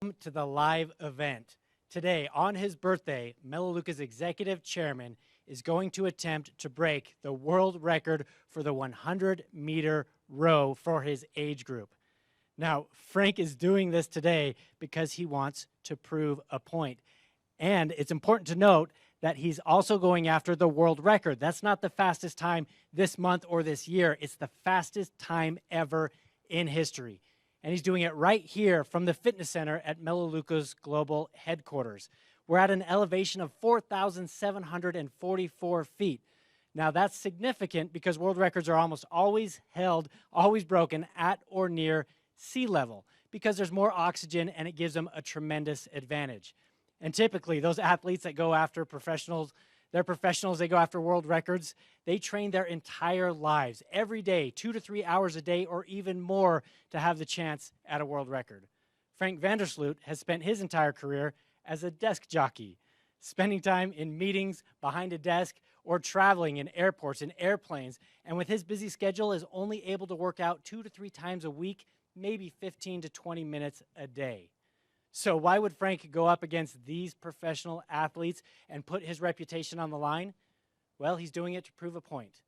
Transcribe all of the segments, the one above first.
welcome to the live event. Today, on his birthday, Melaleuca's executive chairman is going to attempt to break the world record for the 100-meter row for his age group. Now, Frank is doing this today because he wants to prove a point. And it's important to note that he's also going after the world record. That's not the fastest time this month or this year. It's the fastest time ever in history. And he's doing it right here from the fitness center at Melaleuca's Global Headquarters. We're at an elevation of 4,744 feet. Now that's significant because world records are almost always held, always broken at or near sea level because there's more oxygen and it gives them a tremendous advantage. And typically those athletes that go after professionals, they're professionals, they go after world records, they train their entire lives, every day, 2 to 3 hours a day or even more to have the chance at a world record. Frank VanderSloot has spent his entire career as a desk jockey, spending time in meetings behind a desk or traveling in airports and airplanes, and with his busy schedule is only able to work out 2 to 3 times a week, maybe 15 to 20 minutes a day. So why would Frank go up against these professional athletes and put his reputation on the line? Well, he's doing it to prove a point.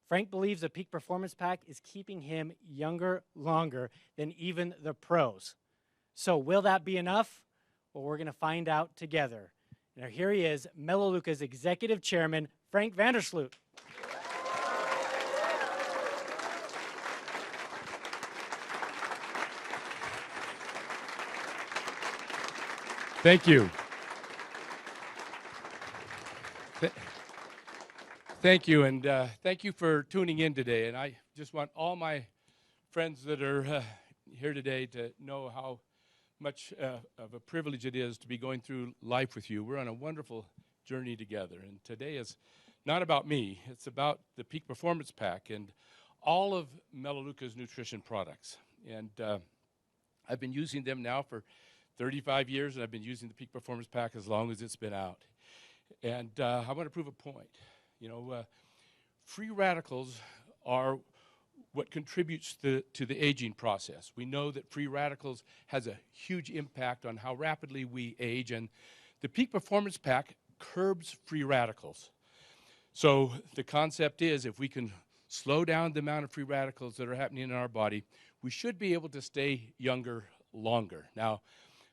Frank believes the Peak Performance Pack is keeping him younger longer than even the pros. So will that be enough? Well, we're going to find out together. Now here he is, Melaleuca's executive chairman, Frank VanderSloot. Thank you. Thank you, and thank you for tuning in today. And I just want all my friends that are here today to know how much of a privilege it is to be going through life with you. We're on a wonderful journey together, and today is not about me. It's about the Peak Performance Pack and all of Melaleuca's nutrition products. And I've been using them now for 35 years, and I've been using the Peak Performance Pack as long as it's been out. And I want to prove a point. You know, free radicals are what contributes to the aging process. We know that free radicals has a huge impact on how rapidly we age, and the Peak Performance Pack curbs free radicals. So the concept is if we can slow down the amount of free radicals that are happening in our body, we should be able to stay younger longer. Now,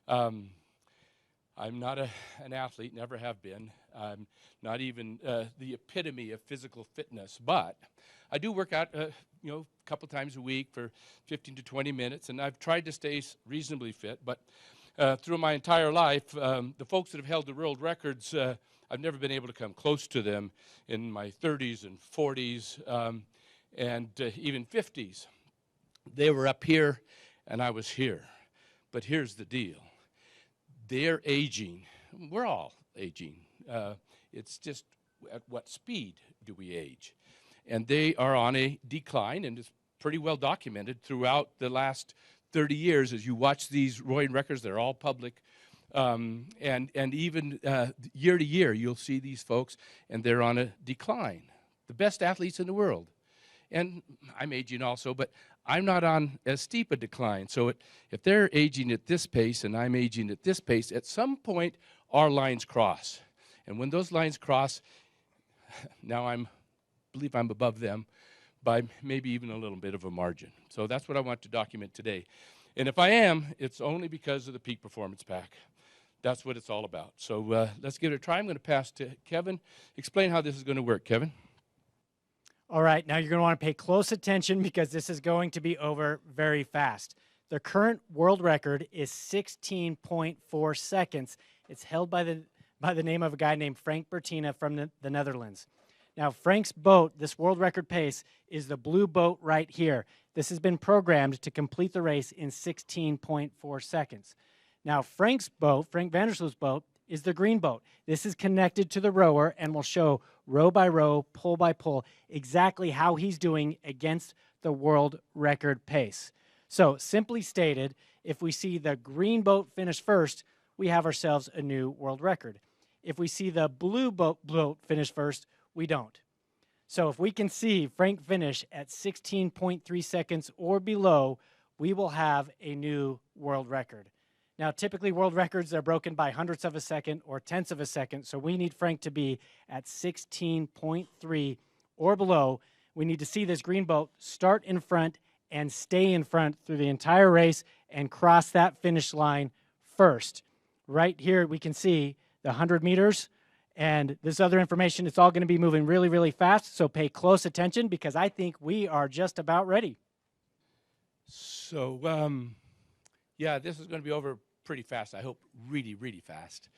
I'm not an athlete, never have been. I'm not even the epitome of physical fitness, but I do work out, a couple times a week for 15 to 20 minutes, and I've tried to stay reasonably fit. But through my entire life, the folks that have held the world records, I've never been able to come close to them in my 30s and 40s and even 50s. They were up here, and I was here. But here's the deal. They're aging. We're all aging. It's just at what speed do we age? And they are on a decline, and it's pretty well documented throughout the last 30 years. As you watch these rowing records, they're all public. And even year to year, you'll see these folks, and they're on a decline. The best athletes in the world. And I'm aging also, but I'm not on as steep a decline. So if they're aging at this pace and I'm aging at this pace, at some point our lines cross. And when those lines cross, now I believe I'm above them by maybe even a little bit of a margin. So that's what I want to document today. And if I am, it's only because of the Peak Performance Pack. That's what it's all about. So let's give it a try. I'm going to pass to Kevin. Explain how this is going to work, Kevin. All right, now you're going to want to pay close attention because this is going to be over very fast. The current world record is 16.4 seconds. It's held by the name of a guy named Frank Bertina from the Netherlands. Now, Frank's boat, this world record pace, is the blue boat right here. This has been programmed to complete the race in 16.4 seconds. Now, Frank's boat, Frank VanderSloot's boat, is the green boat. This is connected to the rower and will show row by row, pull by pull, exactly how he's doing against the world record pace. So simply stated, if we see the green boat finish first, we have ourselves a new world record. If we see the blue boat finish first, we don't. So if we can see Frank finish at 16.3 seconds or below, we will have a new world record. Now, typically world records are broken by hundredths of a second or tenths of a second, so we need Frank to be at 16.3 or below. We need to see this green boat start in front and stay in front through the entire race and cross that finish line first. Right here we can see the 100 meters and this other information. It's all going to be moving really, really fast, so pay close attention because I think we are just about ready. So, yeah, this is going to be over pretty fast. I hope really, really fast.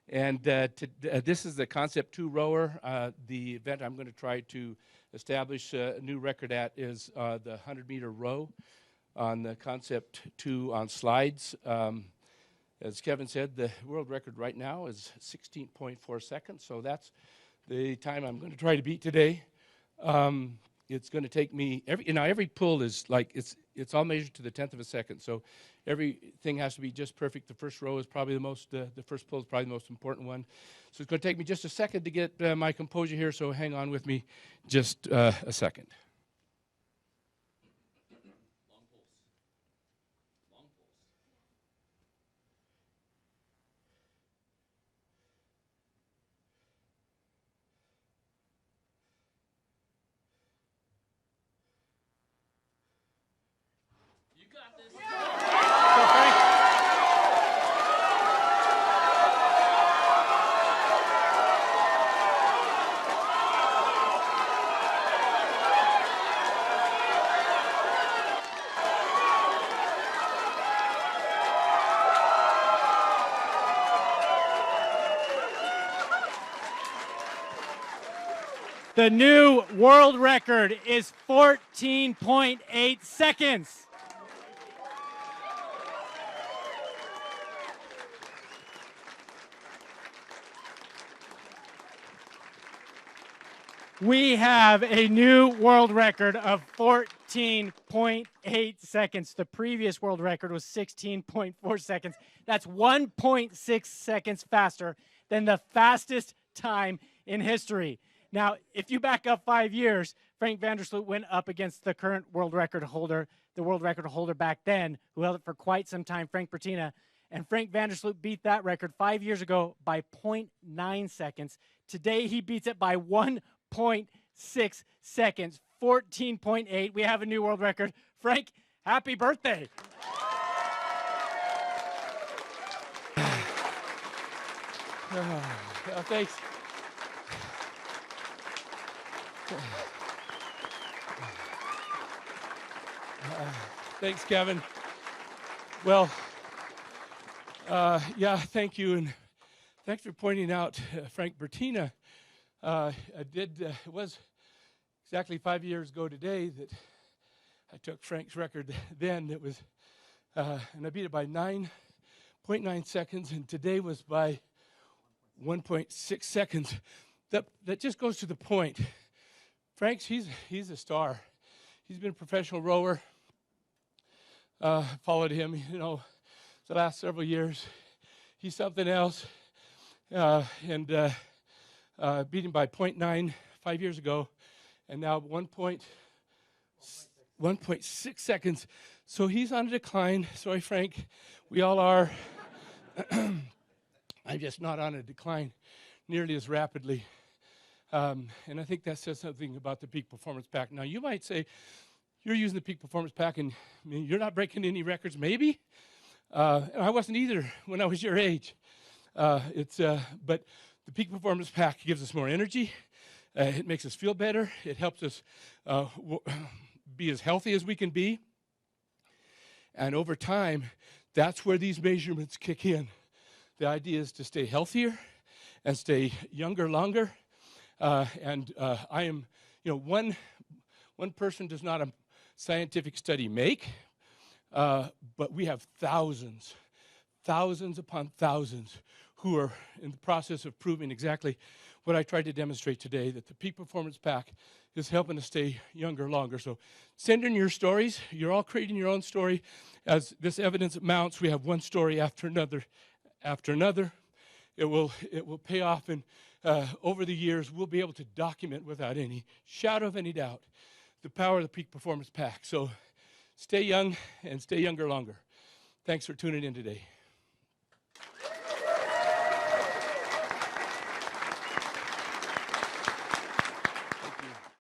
This is the Concept 2 rower. The event I'm going to try to establish a new record at is the 100-meter row on the Concept 2 on slides. As Kevin said, the world record right now is 16.4 seconds, so that's the time I'm going to try to beat today. It's going to take me every pull is like it's all measured to the tenth of a second. So everything has to be just perfect. The first row is probably the first pull is probably the most important one. So it's going to take me just a second to get my composure here. So hang on with me just a second. The new world record is 14.8 seconds. We have a new world record of 14.8 seconds. The previous world record was 16.4 seconds. That's 1.6 seconds faster than the fastest time in history. Now, if you back up 5 years, Frank VanderSloot went up against the current world record holder, the world record holder back then, who held it for quite some time, Frank Bertina. And Frank VanderSloot beat that record 5 years ago by 0.9 seconds. Today, he beats it by 1.6 seconds, 14.8. We have a new world record. Frank, happy birthday. Thanks. Thanks, Kevin. Well, yeah, thank you, and thanks for pointing out Frank Bertina. It was exactly 5 years ago today that I took Frank's record then. It was, and I beat it by 9.9 seconds, and today was by 1.6 seconds. That just goes to the point. Frank's, he's a star. He's been a professional rower. Followed him, the last several years. He's something else. And beat him by 0.9 5 years ago, and now 1.6 seconds. So he's on a decline. Sorry, Frank. We all are. I'm just not on a decline nearly as rapidly. And I think that says something about the Peak Performance Pack. Now, you might say, you're using the Peak Performance Pack and you're not breaking any records, maybe? And I wasn't either when I was your age. But the Peak Performance Pack gives us more energy. It makes us feel better. It helps us be as healthy as we can be. And over time, that's where these measurements kick in. The idea is to stay healthier and stay younger longer. I am, one person does not a scientific study make, but we have thousands upon thousands who are in the process of proving exactly what I tried to demonstrate today, that the Peak Performance Pack is helping to stay younger longer. So send in your stories. You're all creating your own story. As this evidence mounts, we have one story after another. It will pay off, and over the years, we'll be able to document without any shadow of any doubt the power of the Peak Performance Pack. So stay young and stay younger longer. Thanks for tuning in today.